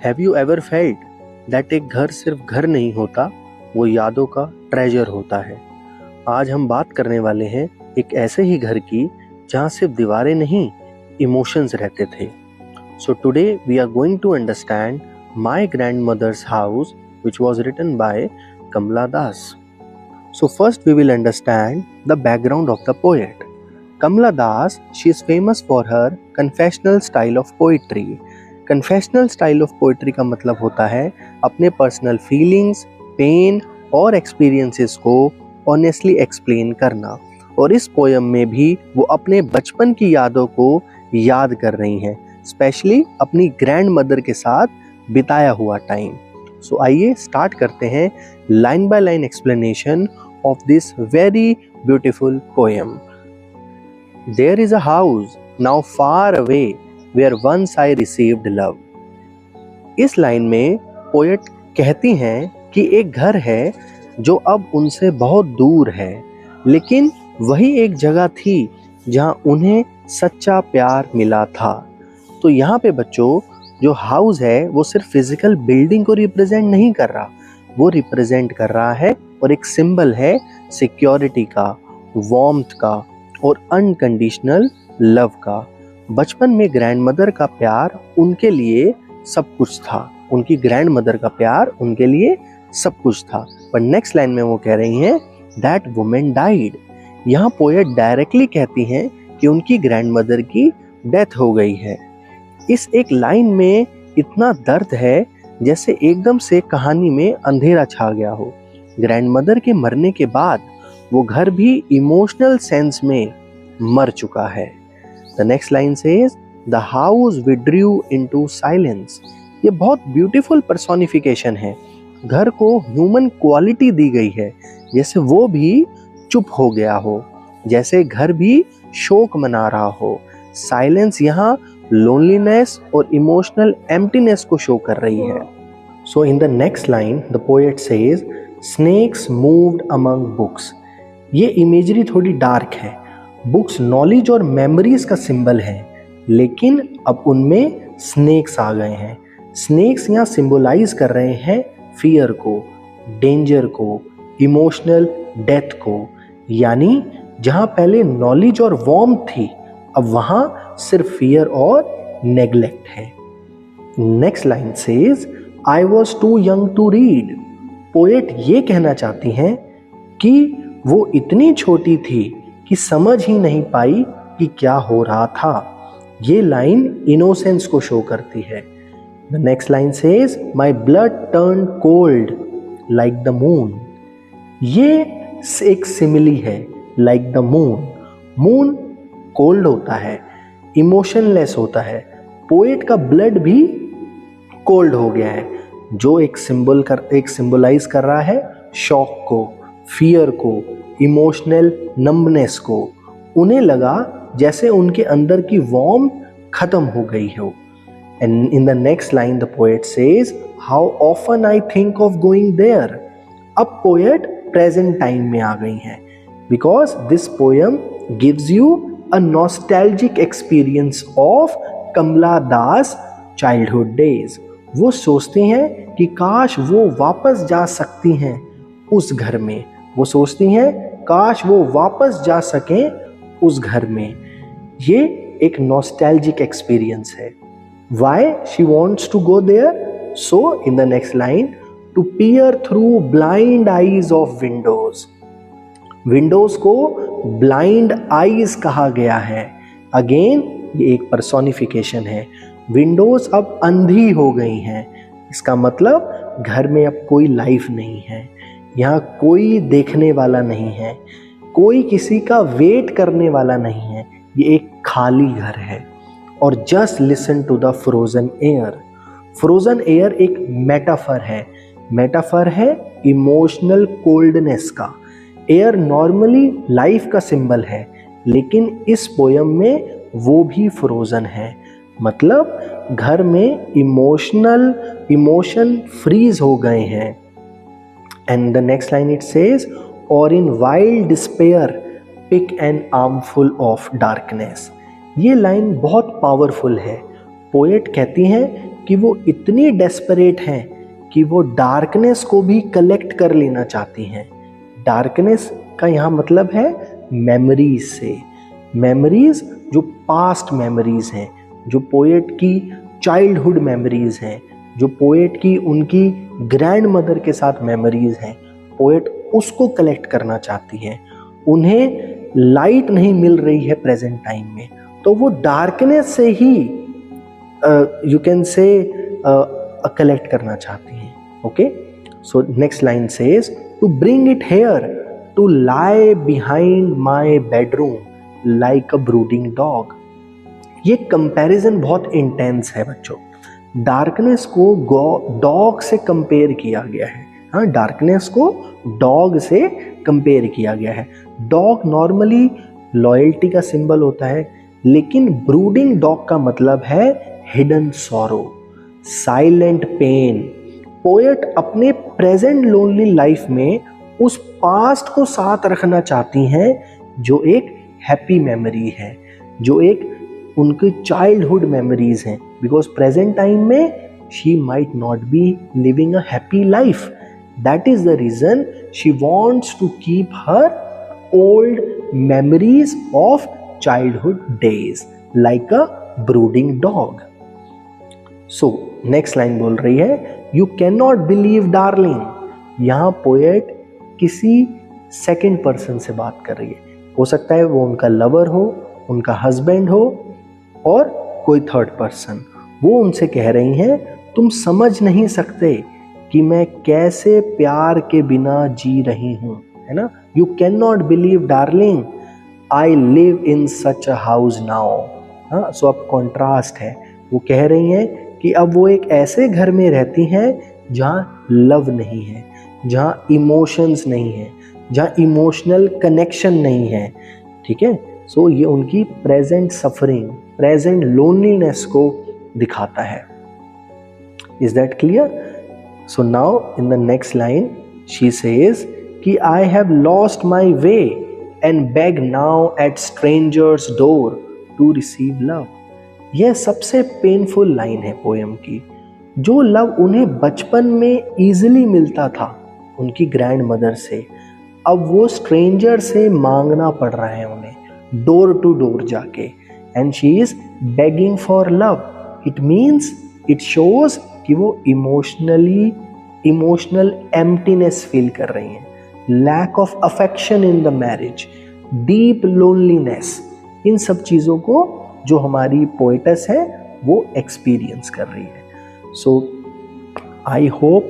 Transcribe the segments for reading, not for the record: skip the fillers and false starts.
Have you ever felt that एक घर सिर्फ घर नहीं होता, वो यादों का ट्रेजर होता है। आज हम बात करने वाले हैं एक ऐसे ही घर की जहाँ सिर्फ दीवारें नहीं, इमोशंस रहते थे। So today we are going to understand my grandmother's house which was written by Kamla Das. So first we will understand the background of the poet. Kamla Das, she is famous for her confessional style of poetry. Confessional style of poetry का मतलब होता है अपने personal feelings, pen और experiences को honestly explain करना। और इस पोएम में भी वो अपने बचपन की यादों को याद कर रही हैं, स्पेशली अपनी ग्रैंड मदर के साथ बिताया हुआ टाइम। सो आइए स्टार्ट करते हैं line by line explanation of this very beautiful poem. There is a house now far away where once I received love. इस लाइन में पोएट कहती हैं कि एक घर है जो अब उनसे बहुत दूर है, लेकिन वही एक जगह थी जहां उन्हें सच्चा प्यार मिला था। तो यहाँ पे बच्चों, जो हाउस है वो सिर्फ फिजिकल बिल्डिंग को रिप्रेजेंट नहीं कर रहा, वो रिप्रेजेंट कर रहा है और एक सिंबल है सिक्योरिटी का, वार्मथ का और अनकंडीशनल लव का। बचपन में ग्रैंडमदर का प्यार उनके लिए सब कुछ था, उनकी ग्रैंडमदर का प्यार उनके लिए सब कुछ था। पर नेक्स्ट लाइन में वो कह रही हैं दैट वुमेन डाइड। यहाँ पोएट डायरेक्टली कहती हैं कि उनकी ग्रैंडमदर की डेथ हो गई है। इस एक लाइन में इतना दर्द है जैसे एकदम से कहानी में अंधेरा छा गया हो। ग्रैंडमदर के मरने के बाद वो घर भी इमोशनल सेंस में मर चुका है। The next line says the house withdrew into silence. ये बहुत ब्यूटीफुल पर्सोनिफिकेशन है। घर को ह्यूमन क्वालिटी दी गई है, जैसे वो भी चुप हो गया हो, जैसे घर भी शोक मना रहा हो। साइलेंस यहाँ लोनलीनेस और इमोशनल एम्प्टीनेस को शो कर रही है। So in the next line the poet says snakes moved among books. ये इमेजरी थोड़ी डार्क है। बुक्स नॉलेज और मेमोरीज का सिंबल है, लेकिन अब उनमें स्नेक्स आ गए हैं। स्नेक्स यहाँ सिंबलाइज कर रहे हैं फियर को, डेंजर को, इमोशनल डेथ को। यानी जहाँ पहले नॉलेज और वार्मथ थी, अब वहां सिर्फ फियर और नेग्लेक्ट है। Next line says I was too young to read. Poet ये कहना चाहती हैं कि वो इतनी छोटी थी कि समझ ही नहीं पाई कि क्या हो रहा था। ये लाइन इनोसेंस को शो करती है। The next line says my blood turn cold like the moon. ये एक सिमिली है, like the moon. Moon cold होता है, इमोशनलेस होता है। पोएट का ब्लड भी कोल्ड हो गया है, जो एक सिंबलाइज कर रहा है शॉक को, फियर को, इमोशनल नंबनेस को। उन्हें लगा जैसे उनके अंदर की वार्म खत्म हो गई हो। And in the next line the poet says how often I think of going there. अब पोएट प्रेजेंट टाइम में आ गई हैं, because this poem gives you a nostalgic experience of Kamala Das childhood days। वो सोचती हैं कि काश वो वापस जा सकती हैं उस घर में। वो सोचती हैं काश वो वापस जा सकें उस घर में। ये एक nostalgic experience है। Why she wants to go there? So in the next line, to peer through blind eyes of windows। Windows को ब्लाइंड आईज कहा गया है। अगेन ये एक पर्सोनिफिकेशन है। विंडोज अब अंधी हो गई हैं। इसका मतलब घर में अब कोई लाइफ नहीं है, यहाँ कोई देखने वाला नहीं है, कोई किसी का वेट करने वाला नहीं है। ये एक खाली घर है। और just listen to the frozen air. Frozen air एक मेटाफर है। मेटाफर है इमोशनल कोल्डनेस का। एयर नॉर्मली लाइफ का सिंबल है, लेकिन इस पोयम में वो भी फ्रोजन है। मतलब घर में इमोशन फ्रीज हो गए हैं। And the next line it says और in wild despair pick an armful of darkness. ये लाइन बहुत पावरफुल है। पोएट कहती हैं कि वो इतनी डेस्परेट हैं कि वो डार्कनेस को भी कलेक्ट कर लेना चाहती हैं। डार्कनेस का यहाँ मतलब है मेमोरीज से, मेमोरीज जो पास्ट मेमोरीज हैं, जो पोएट की चाइल्डहुड मेमोरीज हैं, जो पोएट की उनकी ग्रैंड मदर के साथ मेमोरीज हैं, पोएट उसको कलेक्ट करना चाहती हैं। उन्हें लाइट नहीं मिल रही है प्रेजेंट टाइम में, तो वो डार्कनेस से ही यू कैन से कलेक्ट करना चाहती हैं। Okay, so next line says to bring it here to lie behind my bedroom like a brooding dog. ये कंपैरिजन बहुत इंटेंस है बच्चों। डार्कनेस को डॉग से कंपेयर किया गया है। हाँ, डार्कनेस को डॉग से कंपेयर किया गया है। डॉग नॉर्मली लॉयल्टी का सिंबल होता है, लेकिन ब्रूडिंग डॉग का मतलब है hidden sorrow, silent pain. Poet अपने प्रेजेंट लोनली लाइफ में उस पास्ट को साथ रखना चाहती हैं जो एक हैप्पी मेमोरी है, जो एक उनकी चाइल्डहुड मेमोरीज हैं, बिकॉज प्रेजेंट टाइम में she might not be living a happy life. That is the reason she wants to keep her old memories of childhood days like a brooding dog. So next line बोल रही है you can not believe darling. यहाँ poet किसी second person से बात कर रही है। हो सकता है वो उनका लवर हो, उनका हस्बैंड हो, और कोई थर्ड पर्सन। वो उनसे कह रही हैं तुम समझ नहीं सकते कि मैं कैसे प्यार के बिना जी रही हूँ, है ना। You can not believe darling I live in such a house now. हाँ, सो अब कॉन्ट्रास्ट है। वो कह रही हैं कि अब वो एक ऐसे घर में रहती हैं जहाँ लव नहीं है, जहाँ इमोशंस नहीं है, जहाँ इमोशनल कनेक्शन नहीं है। ठीक है, सो ये उनकी प्रेजेंट सफरिंग, प्रेजेंट लोनलीनेस को दिखाता है। Is that clear? So now in the next line she says कि I have lost my way and beg now at strangers door to receive love. यह सबसे पेनफुल लाइन है poem की। जो love उन्हें बचपन में इजीली मिलता था उनकी ग्रैंड मदर से, अब वो स्ट्रेंजर से मांगना पड़ रहा है उन्हें, डोर टू डोर जाके। And she is begging for love. It means, it shows कि वो इमोशनल एम्प्टीनेस फील कर रही हैं, lack of affection in the marriage, deep loneliness. इन सब चीज़ों को जो हमारी पोएटस है वो एक्सपीरियंस कर रही है। सो आई होप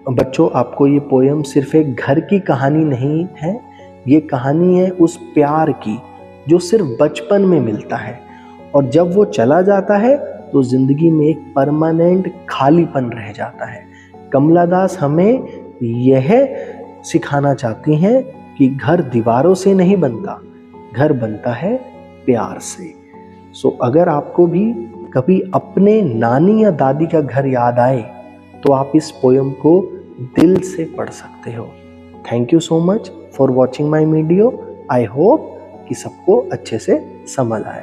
बच्चों आपको ये पोएम सिर्फ एक घर की कहानी नहीं है, ये कहानी है उस प्यार की जो सिर्फ बचपन में मिलता है, और जब वो चला जाता है तो जिंदगी में एक परमानेंट खालीपन रह जाता है। कमला दास हमें यह सिखाना चाहती हैं कि घर दीवारों से नहीं बनता, घर बनता है प्यार से। सो अगर आपको भी कभी अपने नानी या दादी का घर याद आए तो आप इस पोएम को दिल से पढ़ सकते हो। Thank you so much for watching my video. I hope कि सबको अच्छे से समझ आया।